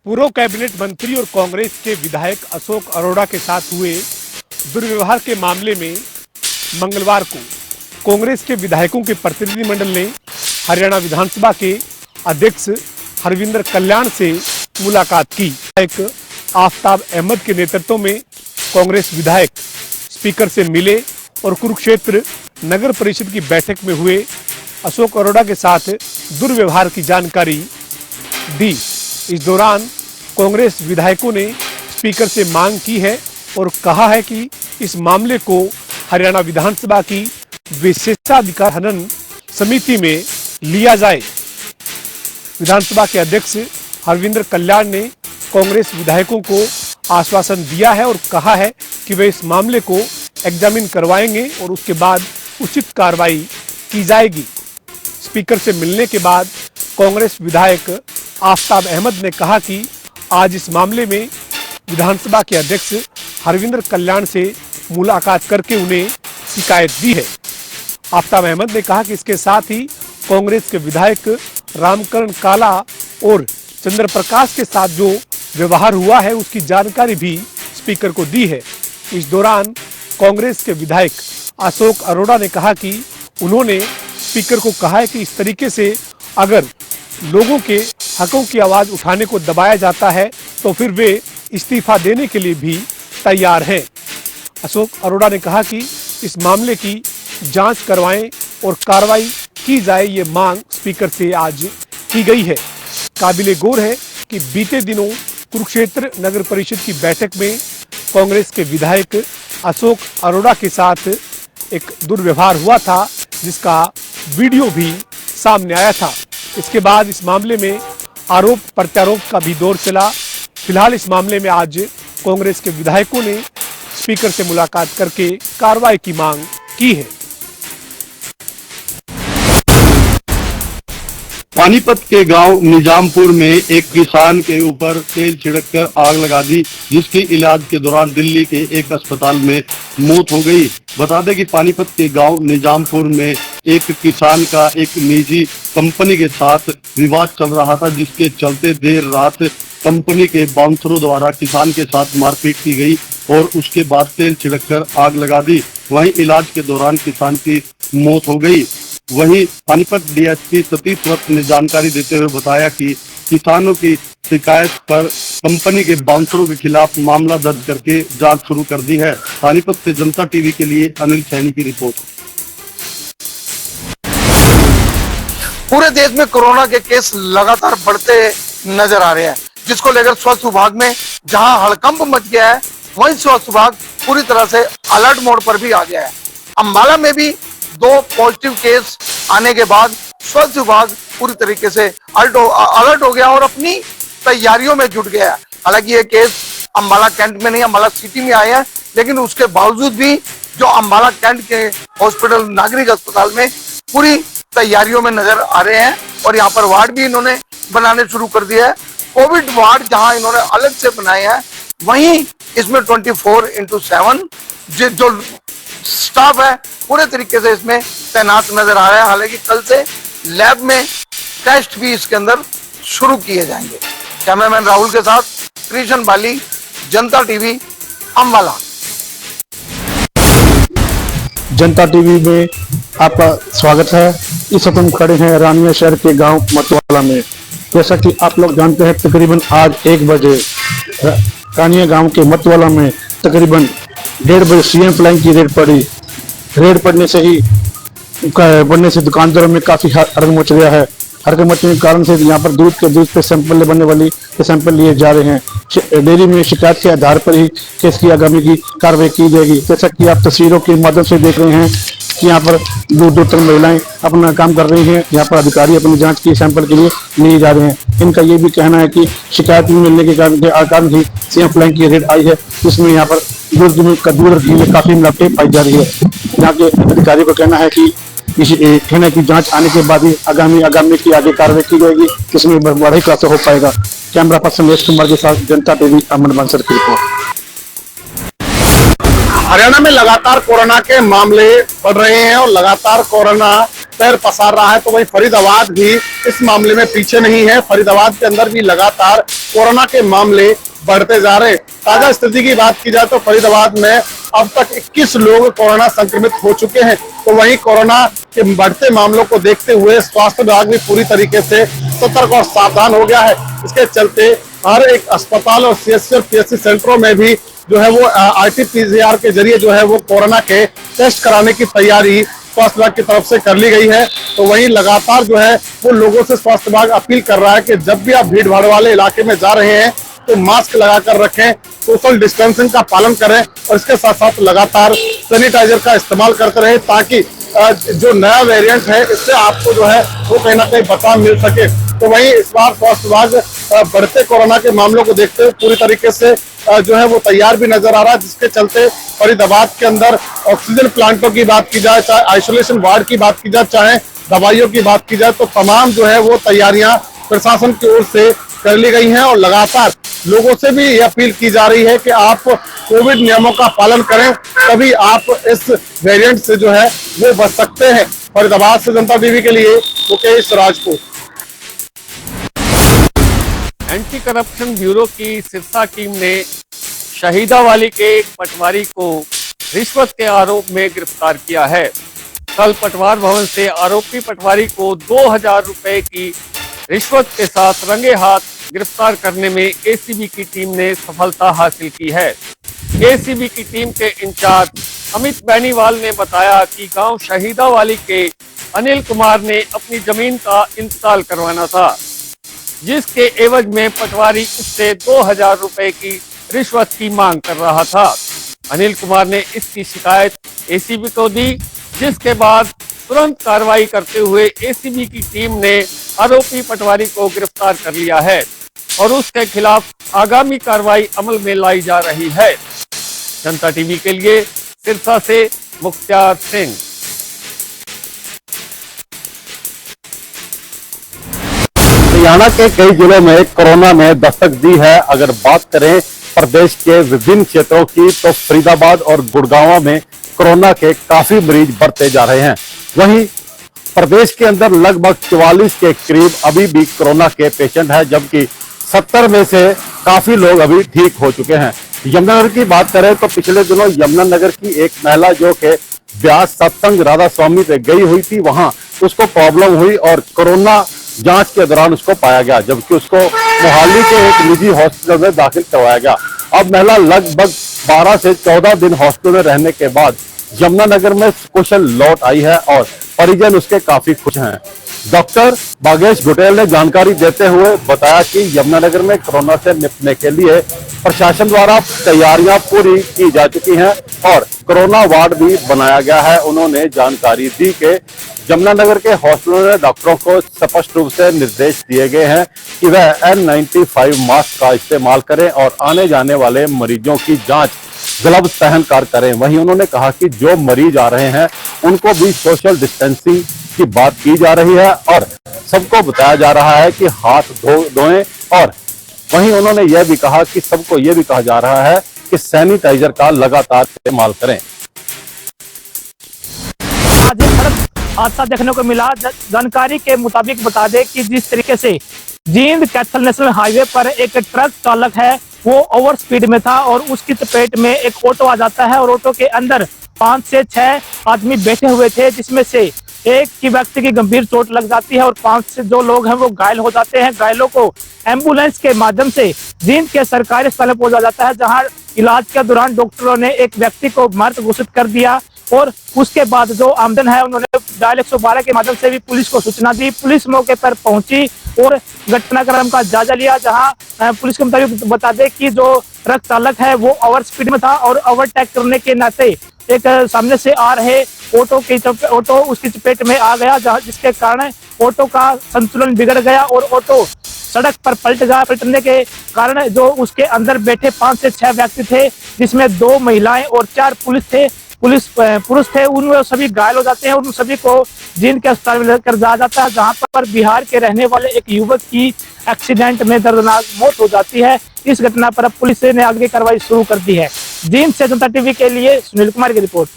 पूर्व कैबिनेट मंत्री और कांग्रेस के विधायक अशोक अरोड़ा के साथ हुए दुर्व्यवहार के मामले में मंगलवार को कांग्रेस के विधायकों के प्रतिनिधिमंडल ने हरियाणा विधानसभा के अध्यक्ष हरविंदर कल्याण से मुलाकात की। विधायक आफ्ताब अहमद के नेतृत्व में कांग्रेस विधायक स्पीकर से मिले और कुरुक्षेत्र नगर परिषद की बैठक में हुए अशोक अरोड़ा के साथ दुर्व्यवहार की जानकारी दी। इस दौरान कांग्रेस विधायकों ने स्पीकर से मांग की है और कहा है कि इस मामले को हरियाणा विधानसभा की विशेषाधिकार हनन समिति में लिया जाए। विधानसभा के अध्यक्ष हरविंदर कल्याण ने कांग्रेस विधायकों को आश्वासन दिया है और कहा है कि वे इस मामले को एग्जामिन करवाएंगे और उसके बाद उचित कार्रवाई की जाएगी। स्पीकर से मिलने के बाद कांग्रेस विधायक आफ्ताब अहमद ने कहा कि आज इस मामले में विधानसभा के अध्यक्ष हरविंदर कल्याण से मुलाकात करके उन्हें शिकायत दी है। आफ्ताब अहमद ने कहा कि इसके साथ ही कांग्रेस के विधायक रामकरण काला और चंद्र प्रकाश के साथ जो व्यवहार हुआ है उसकी जानकारी भी स्पीकर को दी है। इस दौरान कांग्रेस के विधायक अशोक अरोड़ा ने कहा कि उन्होंने स्पीकर को कहा है कि इस तरीके से अगर लोगों के हकों की आवाज उठाने को दबाया जाता है तो फिर वे इस्तीफा देने के लिए भी तैयार हैं। अशोक अरोड़ा ने कहा कि इस मामले की जांच करवाएं और कार्रवाई की जाए, ये मांग स्पीकर से आज की गई है। काबिले गौर है कि बीते दिनों कुरुक्षेत्र नगर परिषद की बैठक में कांग्रेस के विधायक अशोक अरोड़ा के साथ एक दुर्व्यवहार हुआ था, जिसका वीडियो भी सामने आया था। इसके बाद इस मामले में आरोप प्रत्यारोप का भी दौर चला। फिलहाल इस मामले में आज कांग्रेस के विधायकों ने स्पीकर से मुलाकात करके कार्रवाई की मांग की है। पानीपत के गांव निजामपुर में एक किसान के ऊपर तेल छिड़ककर आग लगा दी, जिसकी इलाज के दौरान दिल्ली के एक अस्पताल में मौत हो गई। बता दें कि पानीपत के गांव निजामपुर में एक किसान का एक निजी कंपनी के साथ विवाद चल रहा था, जिसके चलते देर रात कंपनी के बाउंसरों द्वारा किसान के साथ मारपीट की गई और उसके बाद तेल छिड़ककर आग लगा दी। वहीं इलाज के दौरान किसान की मौत हो गई। वहीं पानीपत डीएसपी सतीश वत्स ने जानकारी देते हुए बताया कि किसानों की शिकायत पर कंपनी के बाउंसरों के खिलाफ मामला दर्ज करके जांच शुरू कर दी है। पानीपत से जनता टीवी के लिए अनिल सैनी की रिपोर्ट। पूरे देश में कोरोना के केस लगातार बढ़ते नजर आ रहे हैं, जिसको लेकर स्वास्थ्य विभाग में जहां हड़कंप मच गया है, वहीं स्वास्थ्य विभाग पूरी तरह से अलर्ट मोड पर भी आ गया है। अंबाला में भी 2 पॉजिटिव केस आने के बाद स्वास्थ्य विभाग पूरी तरीके से अलर्ट हो गया और अपनी तैयारियों में जुट गया है। हालांकि ये केस अंबाला कैंट में नहीं, अंबाला सिटी में आए हैं, लेकिन उसके बावजूद भी जो अंबाला कैंट के हॉस्पिटल नागरिक अस्पताल में पूरी तैयारियों में नजर आ रहे हैं और यहाँ पर वार्ड भी इन्होंने बनाने शुरू कर दिया है। कोविड वार्ड जहां इन्होंने अलग से बनाए हैं, वहीं इसमें 24/7 जो स्टाफ है पूरे तरीके से इसमें तैनात नजर आ रहा है। हालांकि कल से लैब में टेस्ट भी इसके अंदर शुरू किए जाएंगे। कैमरामैन राहुल के साथ कृष्ण बाली, जनता टीवी, अंबाला। जनता टीवी में आपका स्वागत है। इस वक्त हम खड़े हैं रानिया शहर के गांव मतवाला में। जैसा कि आप लोग जानते हैं, तकरीबन आज 1 बजे रानिया गांव के मतवाला में तकरीबन 1:30 बजे सीएम फ्लाइंग की रेड पड़ी। रेड पड़ने से दुकानदारों में काफी हड़कंप मच गया है। हड़कंप मचने के कारण से यहाँ पर दूध पे सैंपल बनने वाली सैंपल लिए जा रहे हैं। डेयरी में शिकायत के आधार पर ही केस की आगामी की कार्रवाई की जाएगी। जैसा कि आप तस्वीरों के माध्यम से देख रहे हैं कि यहाँ पर 2-3 महिलाएं अपना काम कर रही हैं। यहाँ पर अधिकारी अपनी जांच की सैंपल के लिए लिए जा रहे हैं। इनका ये भी कहना है कि शिकायत मिलने के कारण ही सीएम फ्लाइंग की रेड आई है, जिसमें यहाँ पर दूध और घी में काफी मिलावटें पाई जा रही है। यहाँ के अधिकारी को कहना है कि इस कहना की जांच आने के बाद ही आगामी की आगे कार्रवाई की जाएगी, जिसमें बड़ा ही खुलासा हो पाएगा। कैमरा पर्सन महेश कुमार के साथ जनता टीवी, अमन बांसर की रिपोर्ट। हरियाणा में लगातार कोरोना के मामले बढ़ रहे हैं और लगातार कोरोना पैर पसार रहा है, तो वहीं फरीदाबाद भी इस मामले में पीछे नहीं है। फरीदाबाद के अंदर भी लगातार कोरोना के मामले बढ़ते जा रहे हैं। ताजा स्थिति की बात की जाए तो फरीदाबाद में अब तक 21 लोग कोरोना संक्रमित हो चुके हैं। तो वहीं कोरोना के बढ़ते मामलों को देखते हुए स्वास्थ्य विभाग भी पूरी तरीके से सतर्क और सावधान हो गया है। इसके चलते हर एक अस्पताल और सीएचसी और पीएचसी सेंटरों में भी जो है वो RT-PCR के जरिए जो है वो कोरोना के टेस्ट कराने की तैयारी स्वास्थ्य विभाग की तरफ से कर ली गई है। तो वहीं लगातार जो है वो लोगों से स्वास्थ्य विभाग अपील कर रहा है कि जब भी आप भीड़ भाड़ वाले इलाके में जा रहे हैं तो मास्क लगाकर रखें, सोशल डिस्टेंसिंग का पालन करें और इसके साथ साथ लगातार सैनिटाइजर का इस्तेमाल करते रहे, ताकि जो नया वेरिएंट है इससे आपको जो है वो कहीं ना कहीं बचाव मिल सके। तो वहीं इस बार स्वास्थ्य विभाग बढ़ते कोरोना के मामलों को देखते हुए पूरी तरीके से जो है वो तैयार भी नजर आ रहा है, जिसके चलते फरीदाबाद के अंदर ऑक्सीजन प्लांटों की बात की जाए, चाहे आइसोलेशन वार्ड की बात की जाए, चाहे दवाइयों की बात की जाए, तो तमाम जो है वो तैयारियां प्रशासन की ओर से कर ली गई हैं। और लगातार लोगों से भी यह अपील की जा रही है कि आप कोविड नियमों का पालन करें, तभी आप इस वेरिएंट से जो है वो बच सकते हैं। फरीदाबाद से जनता टीवी के लिए Mukesh Rajput. Anti corruption bureau की सिरसा टीम ने शहीदावाली के एक पटवारी को रिश्वत के आरोप में गिरफ्तार किया है। कल पटवार भवन से आरोपी पटवारी को 2000 रुपए की रिश्वत के साथ रंगे हाथ गिरफ्तार करने में एसीबी की टीम ने सफलता हासिल की है। एसीबी की टीम के इंचार्ज अमित बैनीवाल ने बताया कि गांव शहीदावाली के अनिल कुमार ने अपनी जमीन का इंतकाल करवाना था, जिसके एवज में पटवारी उससे 2000 रुपए की रिश्वत की मांग कर रहा था। अनिल कुमार ने इसकी शिकायत एसीबी को दी, जिसके बाद तुरंत कार्रवाई करते हुए एसीबी की टीम ने आरोपी पटवारी को गिरफ्तार कर लिया है और उसके खिलाफ आगामी कार्रवाई अमल में लाई जा रही है। जनता टीवी के लिए सिरसा से मुख्तार सिंह। हरियाणा के कई जिलों में कोरोना ने दस्तक दी है। अगर बात करें प्रदेश के विभिन्न क्षेत्रों की, तो फरीदाबाद और गुड़गांव में कोरोना के काफी मरीज बढ़ते जा रहे हैं। वहीं प्रदेश के अंदर लगभग 44 के करीब अभी भी कोरोना के पेशेंट हैं, जबकि 70 में से काफी लोग अभी ठीक हो चुके हैं। यमुनानगर की बात करें तो पिछले दिनों यमुनानगर की एक महिला जो कि ब्यास सत्संग राधा स्वामी पे गई हुई थी, वहां उसको प्रॉब्लम हुई और कोरोना जांच के दौरान उसको पाया गया, जबकि उसको मोहाली के एक निजी हॉस्पिटल में दाखिल करवाया गया। अब महिला लगभग 12 से 14 दिन हॉस्पिटल में रहने के बाद यमुनानगर में कुशल लौट आई है और परिजन उसके काफी खुश हैं। डॉक्टर बागेश गुटेल ने जानकारी देते हुए बताया कि यमुनानगर में कोरोना से निपटने के लिए प्रशासन द्वारा तैयारियां पूरी की जा चुकी हैं और कोरोना वार्ड भी बनाया गया है। उन्होंने जानकारी दी कि यमुनानगर के हॉस्पिटलों में डॉक्टरों को स्पष्ट रूप से निर्देश दिए गए हैं कि वह N95 मास्क का इस्तेमाल करें और आने जाने वाले मरीजों की जांच ग्लव्स पहनकर करें। वहीं उन्होंने कहा कि जो मरीज आ रहे हैं उनको भी सोशल डिस्टेंसिंग की बात की जा रही है और सबको बताया जा रहा है कि हाथ धोएं और वहीं उन्होंने यह भी कहा कि सबको यह भी कहा जा रहा है कि सैनिटाइजर का लगातार इस्तेमाल करें। आज एक सड़क हादसा देखने को मिला। जानकारी के मुताबिक बता दें कि जिस तरीके से जींद कैथल नेशनल हाईवे पर एक ट्रक चालक है वो ओवर स्पीड में था और उसकी चपेट में एक ऑटो आ जाता है और ऑटो के अंदर 5 से 6 आदमी बैठे हुए थे, जिसमें से एक की व्यक्ति की गंभीर चोट लग जाती है और 5 से जो लोग हैं वो घायल हो जाते हैं। घायलों को एम्बुलेंस के माध्यम से जींद के सरकारी अस्पताल में पहुंचा जाता है, जहां इलाज के दौरान डॉक्टरों ने एक व्यक्ति को मृत घोषित कर दिया और उसके बाद जो आमदन है उन्होंने डायल 112 के माध्यम से भी पुलिस को सूचना दी। पुलिस मौके पर पहुंची और घटनाक्रम का जायजा लिया, जहां पुलिस के मुताबिक बता दें कि जो ट्रक चालक है वो ओवर स्पीड में था और ओवरटेक करने के नाते एक सामने से आ रहे ऑटो उसकी चपेट में आ गया, जिसके कारण ऑटो का संतुलन बिगड़ गया और ऑटो सड़क पर पलट गया। पलटने के कारण जो उसके अंदर बैठे 5 से 6 व्यक्ति थे, जिसमें 2 महिलाएं और 4 पुरुष थे, उनमें सभी घायल हो जाते हैं। उन सभी को जींद के अस्पताल में लेकर जाया जाता है, जहां पर बिहार के रहने वाले एक युवक की एक्सीडेंट में दर्दनाक मौत हो जाती है। इस घटना पर अब पुलिस ने आगे कार्रवाई शुरू कर दी है। जींद से जनता टीवी के लिए सुनील कुमार की रिपोर्ट।